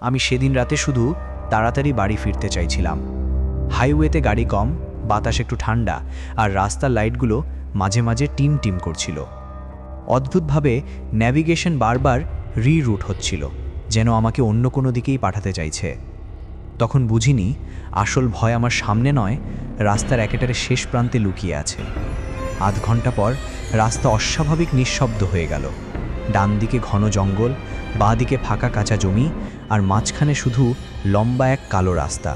আমি সেদিন রাতে শুধু তাড়াতাড়ি বাড়ি ফিরতে চাইছিলাম। হাইওয়েতে গাড়ি কম, বাতাস একটু ঠান্ডা, আর রাস্তার লাইটগুলো মাঝে মাঝে টিম টিম করছিল। অদ্ভুতভাবে ন্যাভিগেশন বারবার রিরুট হচ্ছিল, যেন আমাকে অন্য কোনো দিকেই পাঠাতে চাইছে। তখন বুঝিনি আসল ভয় আমার সামনে নয়, রাস্তার একেবারে শেষ প্রান্তে লুকিয়ে আছে। আধ ঘন্টা পর রাস্তা অস্বাভাবিক নিঃশব্দ হয়ে গেল। ডান দিকে ঘন জঙ্গল, বাঁ দিকে ফাঁকা কাঁচা জমি, আর মাঝখানে শুধু লম্বা এক কালো রাস্তা।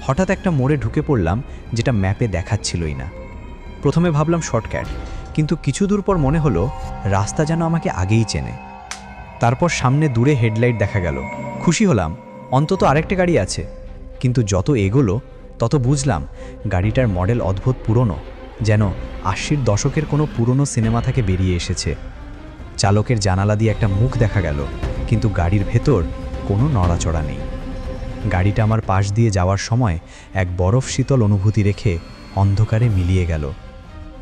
হঠাৎ একটা মোড়ে ঢুকে পড়লাম, যেটা ম্যাপে দেখাচ্ছিলই না। প্রথমে ভাবলাম শর্টকাট, কিন্তু কিছু দূর পর মনে হলো রাস্তা যেন আমাকে আগেই চেনে। তারপর সামনে দূরে হেডলাইট দেখা গেল। খুশি হলাম, অন্তত আরেকটা গাড়ি আছে। কিন্তু যত এগোলো তত বুঝলাম গাড়িটার মডেল অদ্ভুত পুরনো, যেন ৮০-র দশকের কোনো পুরনো সিনেমা থেকে বেরিয়ে এসেছে। চালকের জানালা দিয়ে একটা মুখ দেখা গেল, কিন্তু গাড়ির ভেতর কোনো নড়াচড়া নেই। গাড়িটা আমার পাশ দিয়ে যাওয়ার সময় এক বরফ শীতল অনুভূতি রেখে অন্ধকারে মিলিয়ে গেল।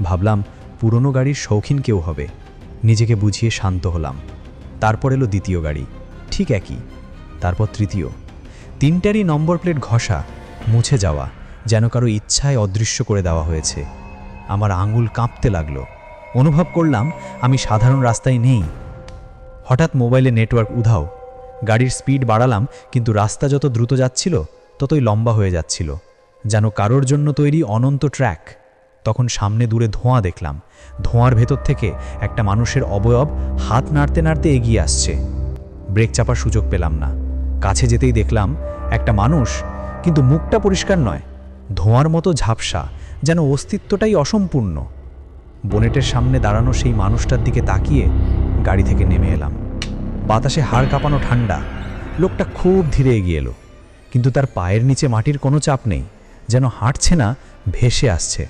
ভাবলাম পুরনো গাড়ির শৌখিন কেউ হবে। নিজেকে বুঝিয়ে শান্ত হলাম। তারপর এলো দ্বিতীয় গাড়ি, ঠিক একই। তারপর তৃতীয়। তিনটারই নম্বর প্লেট ঘষা, মুছে যাওয়া, যেন কারো ইচ্ছায় অদৃশ্য করে দেওয়া হয়েছে। আমার আঙুল কাঁপতে লাগলো। অনুভব করলাম আমি সাধারণ রাস্তায় নেই। হঠাৎ মোবাইলে নেটওয়ার্ক উধাও। গাড়ির স্পিড বাড়ালাম, কিন্তু রাস্তা যত দ্রুত যাচ্ছিল ততই লম্বা হয়ে যাচ্ছিল, যেন কারোর জন্য তৈরি অনন্ত ট্র্যাক। তখন সামনে দূরে ধোঁয়া দেখলাম। ধোঁয়ার ভেতর থেকে একটা মানুষের অবয়ব হাত নাড়তে নাড়তে এগিয়ে আসছে। ব্রেক চাপার সুযোগ পেলাম না। কাছে যেতেই দেখলাম একটা মানুষ, কিন্তু মুখটা পরিষ্কার নয়, ধোঁয়ার মতো ঝাপসা, যেন অস্তিত্বটাই অসম্পূর্ণ। বোনেটের সামনে দাঁড়ানো সেই মানুষটার দিকে তাকিয়ে গাড়ি থেকে নেমে এলাম। বাতাসে হাড় কাঁপানো ঠান্ডা। লোকটা খুব ধীরে এগিয়ে এলো, কিন্তু তার পায়ের নিচে মাটির কোনো চাপ নেই, যেন হাঁটছে না, ভেসে আসছে।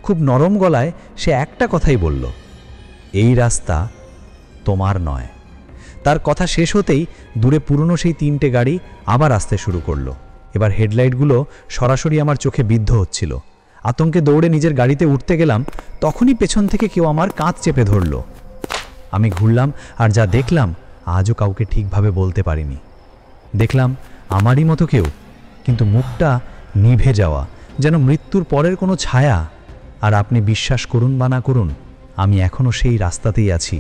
খুব নরম গলায় সে একটা কথাই বলল, এই রাস্তা তোমার নয়। তার কথা শেষ হতেই দূরে পুরনো সেই তিনটে গাড়ি আবার আসতে শুরু করলো। এবার হেডলাইটগুলো সরাসরি আমার চোখে বিদ্ধ হচ্ছিল। আতঙ্কে দৌড়ে নিজের গাড়িতে উঠতে গেলাম, তখনই পেছন থেকে কেউ আমার কাঁধ চেপে ধরল। আমি ঘুরলাম, আর যা দেখলাম আজও কাউকে ঠিকভাবে বলতে পারিনি। দেখলাম আমারই মতো কেউ, কিন্তু মুখটা নিভে যাওয়া, যেন মৃত্যুর পরের কোনো ছায়া। আর আপনি বিশ্বাস করুন বা না করুন, আমি এখনও সেই রাস্তাতেই আছি।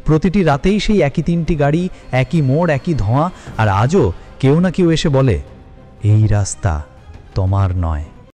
প্রতিটি রাতেই সেই একই তিনটি গাড়ি, একই মোড়, একই ধোঁয়া, আর আজও কেউ না কেউ এসে বলে, এই রাস্তা তোমার নয়।